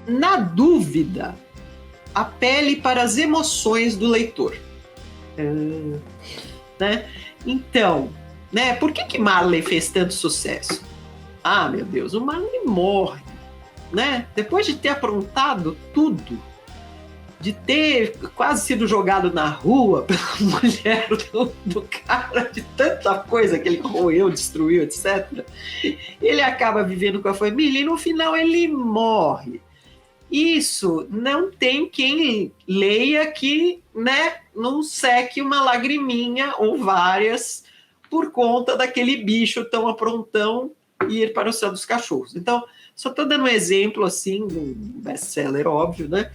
Na dúvida, apele para as emoções do leitor. Né? Então, né, por que Marley fez tanto sucesso? Ah, meu Deus, o Marley morre, né? Depois de ter aprontado tudo, de ter quase sido jogado na rua pela mulher do cara, de tanta coisa que ele corroeu, destruiu, etc. Ele acaba vivendo com a família e no final ele morre. Isso não tem quem leia que, né, não seque uma lagriminha ou várias por conta daquele bicho tão aprontão ir para o céu dos cachorros. Então, só estou dando um exemplo assim, um best-seller óbvio, né,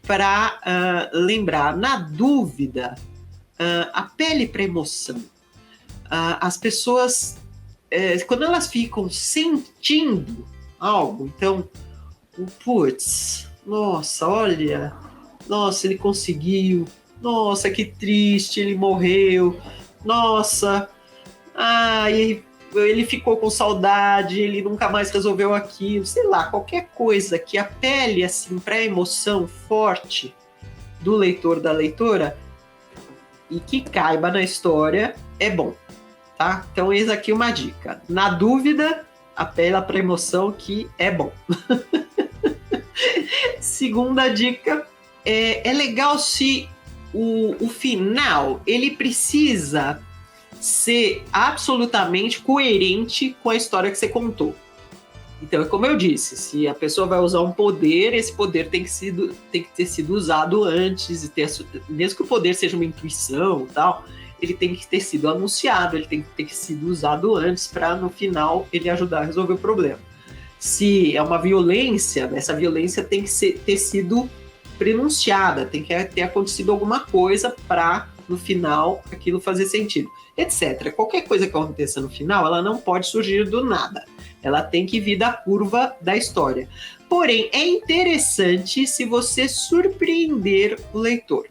para lembrar. Na dúvida, apele para emoção. As pessoas, quando elas ficam sentindo algo, então, putz, nossa, olha, nossa, ele conseguiu, nossa, que triste, ele morreu, nossa, ele ficou com saudade, ele nunca mais resolveu aquilo, sei lá, qualquer coisa que apele assim para a emoção forte do leitor, da leitora, e que caiba na história, é bom, tá? Então eis aqui uma dica. Na dúvida, apela para a emoção que é bom. Segunda dica, é legal se o final, ele precisa ser absolutamente coerente com a história que você contou. Então, é como eu disse, se a pessoa vai usar um poder, esse poder tem que ter sido usado antes, e mesmo que o poder seja uma intuição e tal, ele tem que ter sido anunciado, ele tem que ter sido usado antes para, no final, ele ajudar a resolver o problema. Se é uma violência, essa violência tem que ter sido prenunciada, tem que ter acontecido alguma coisa para, no final, aquilo fazer sentido, etc. Qualquer coisa que aconteça no final, ela não pode surgir do nada. Ela tem que vir da curva da história. Porém, é interessante se você surpreender o leitor.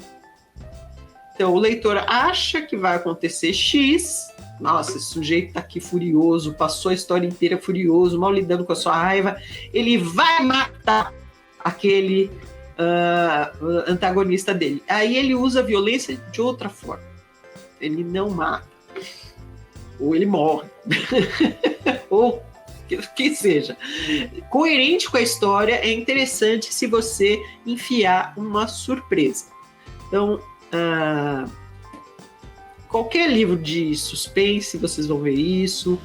Então, o leitor acha que vai acontecer X. Nossa, esse sujeito tá aqui furioso, passou a história inteira furioso, mal lidando com a sua raiva. Ele vai matar aquele antagonista dele. Aí ele usa a violência de outra forma. Ele não mata. Ou ele morre. Ou que seja. Coerente com a história, é interessante se você enfiar uma surpresa. Então, qualquer livro de suspense, vocês vão ver isso.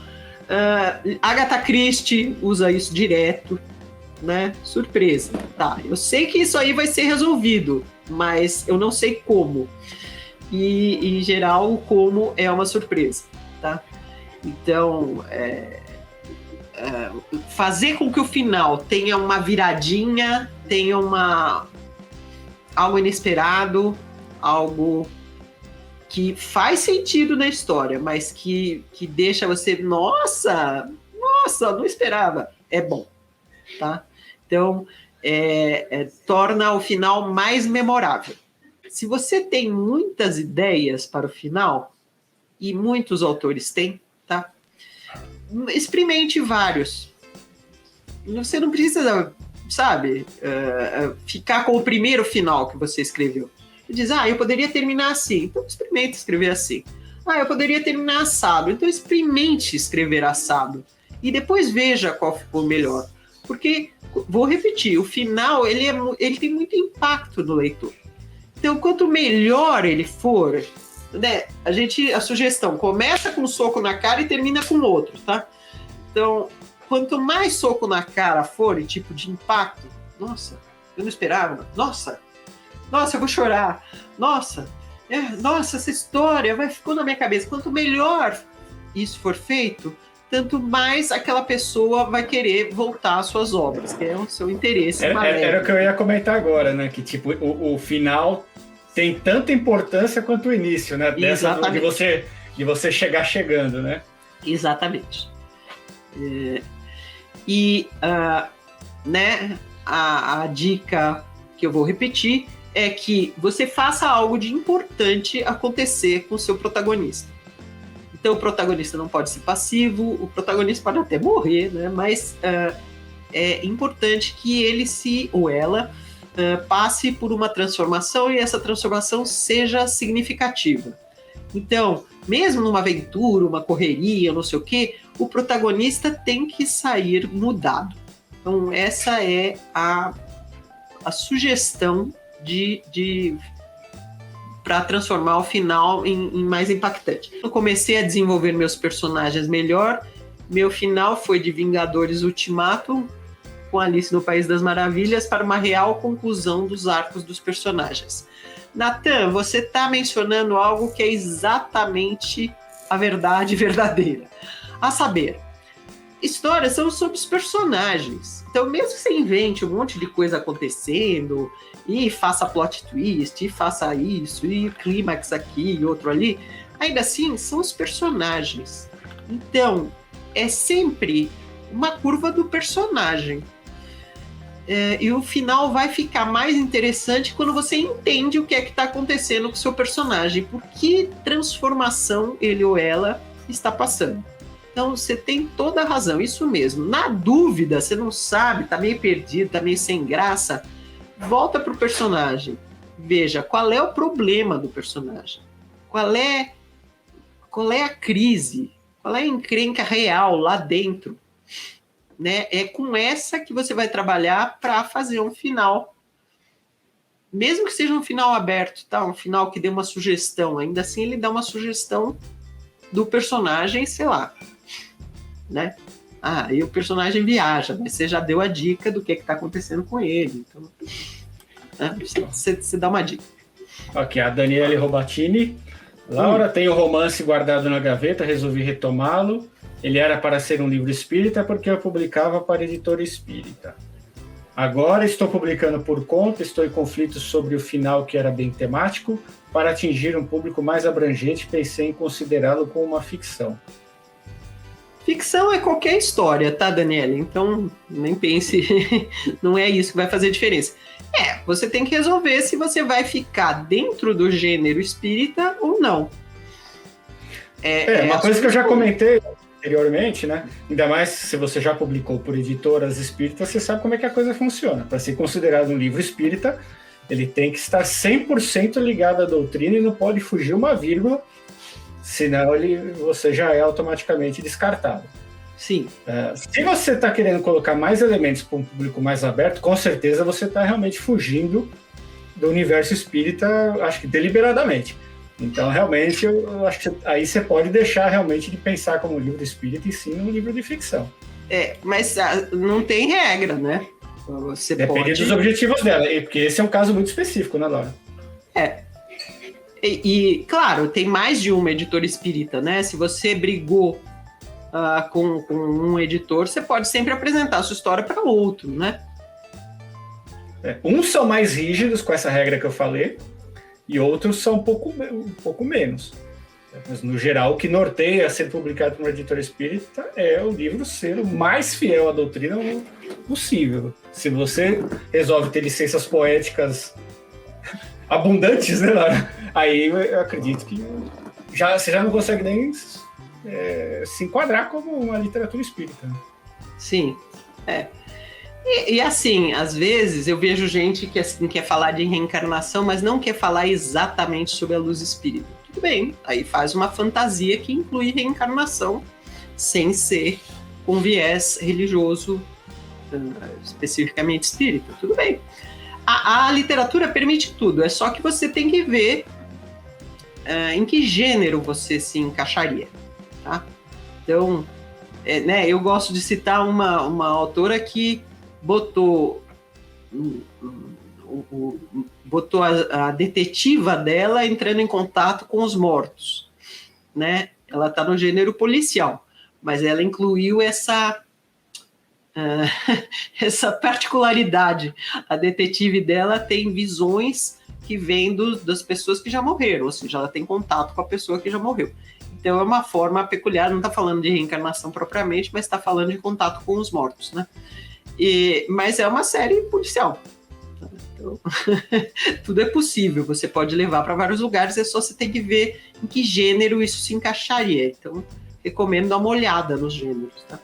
Agatha Christie usa isso direto, né? Surpresa. Tá, eu sei que isso aí vai ser resolvido, mas eu não sei como. E, em geral, o como é uma surpresa, tá? Então, fazer com que o final tenha uma viradinha, tenha algo inesperado, algo que faz sentido na história, mas que deixa você, nossa, não esperava, é bom, tá? Então, torna o final mais memorável. Se você tem muitas ideias para o final, e muitos autores têm, tá? Experimente vários. Você não precisa, sabe, ficar com o primeiro final que você escreveu. Você diz, eu poderia terminar assim, então experimente escrever assim. Eu poderia terminar assado, então experimente escrever assado. E depois veja qual ficou melhor. Porque, vou repetir, o final ele tem muito impacto no leitor. Então, quanto melhor ele for, né, a sugestão começa com um soco na cara e termina com outro, tá? Então, quanto mais soco na cara for e tipo de impacto, nossa, eu não esperava, nossa, eu vou chorar, nossa, essa história ficou na minha cabeça. Quanto melhor isso for feito, tanto mais aquela pessoa vai querer voltar às suas obras, que é o seu interesse. Era o que eu ia comentar agora, né? Que tipo, o final tem tanta importância quanto o início, né? De você chegar chegando, né? Exatamente. Né, a dica que eu vou repetir é que você faça algo de importante acontecer com o seu protagonista. Então, o protagonista não pode ser passivo, o protagonista pode até morrer, né? Mas é importante que ele ou ela passe por uma transformação e essa transformação seja significativa. Então, mesmo numa aventura, uma correria, não sei o quê, o protagonista tem que sair mudado. Então, essa é a sugestão para transformar o final em mais impactante. Eu comecei a desenvolver meus personagens melhor. Meu final foi de Vingadores Ultimato, com Alice no País das Maravilhas, para uma real conclusão dos arcos dos personagens. Natan, você está mencionando algo que é exatamente a verdade verdadeira. A saber, histórias são sobre os personagens. Então, mesmo que você invente um monte de coisa acontecendo, e faça plot twist, e faça isso, e clímax aqui e outro ali, ainda assim, são os personagens. Então, é sempre uma curva do personagem. E o final vai ficar mais interessante quando você entende o que é que está acontecendo com o seu personagem, por que transformação ele ou ela está passando. Então, você tem toda a razão, isso mesmo. Na dúvida, você não sabe, está meio perdido, está meio sem graça, volta para o personagem. Veja, qual é o problema do personagem? Qual é a crise? Qual é a encrenca real lá dentro? Né? É com essa que você vai trabalhar para fazer um final. Mesmo que seja um final aberto, tá? Um final que dê uma sugestão. Ainda assim, ele dá uma sugestão do personagem, sei lá. Né? E o personagem viaja, mas você já deu a dica do que está acontecendo com ele. Então, você dá uma dica. Ok, a Daniele Robatini. Laura, tem o romance guardado na gaveta, resolvi retomá-lo. Ele era para ser um livro espírita porque eu publicava para a editora espírita. Agora estou publicando por conta, estou em conflito sobre o final que era bem temático. Para atingir um público mais abrangente, pensei em considerá-lo como uma ficção. Ficção é qualquer história, tá, Daniela? Então, nem pense, não é isso que vai fazer diferença. Você tem que resolver se você vai ficar dentro do gênero espírita ou não. Uma coisa que eu já comentei anteriormente, né? Ainda mais se você já publicou por editoras espíritas, você sabe como é que a coisa funciona. Para ser considerado um livro espírita, ele tem que estar 100% ligado à doutrina e não pode fugir uma vírgula, senão você já é automaticamente descartado. Sim. Se você está querendo colocar mais elementos para um público mais aberto, com certeza você está realmente fugindo do universo espírita, acho que deliberadamente. Então, realmente, eu acho que aí você pode deixar realmente de pensar como um livro espírita e sim um livro de ficção. Mas não tem regra, né? Você depende dos objetivos dela, porque esse é um caso muito específico, né, Laura? E, claro, tem mais de uma editora espírita, né? Se você brigou com um editor, você pode sempre apresentar a sua história para outro, né? Uns são mais rígidos com essa regra que eu falei, e outros são um pouco menos. Mas, no geral, o que norteia ser publicado por uma editora espírita é o livro ser o mais fiel à doutrina possível. Se você resolve ter licenças poéticas abundantes, né, Lara? Aí eu acredito que você já não consegue nem se enquadrar como uma literatura espírita. Sim, E assim, às vezes eu vejo gente que assim, quer falar de reencarnação, mas não quer falar exatamente sobre a luz espírita. Tudo bem, aí faz uma fantasia que inclui reencarnação, sem ser com viés religioso, especificamente espírita. Tudo bem. A literatura permite tudo, é só que você tem que ver em que gênero você se encaixaria. Tá? Então, eu gosto de citar uma autora que botou a detetiva dela entrando em contato com os mortos, né? Ela está no gênero policial, mas ela incluiu essa particularidade. A detetive dela tem visões que vêm das pessoas que já morreram, ou seja, ela tem contato com a pessoa que já morreu. Então é uma forma peculiar, não está falando de reencarnação propriamente, mas está falando de contato com os mortos, né? Mas é uma série policial. Então, tudo é possível, você pode levar para vários lugares, é só você ter que ver em que gênero isso se encaixaria. Então, recomendo dar uma olhada nos gêneros, tá?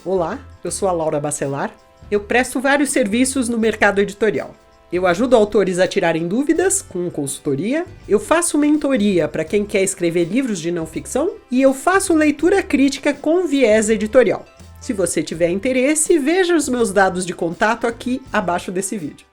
Olá, eu sou a Laura Bacelar. Eu presto vários serviços no mercado editorial. Eu ajudo autores a tirarem dúvidas com consultoria, eu faço mentoria para quem quer escrever livros de não ficção e eu faço leitura crítica com viés editorial. Se você tiver interesse, veja os meus dados de contato aqui abaixo desse vídeo.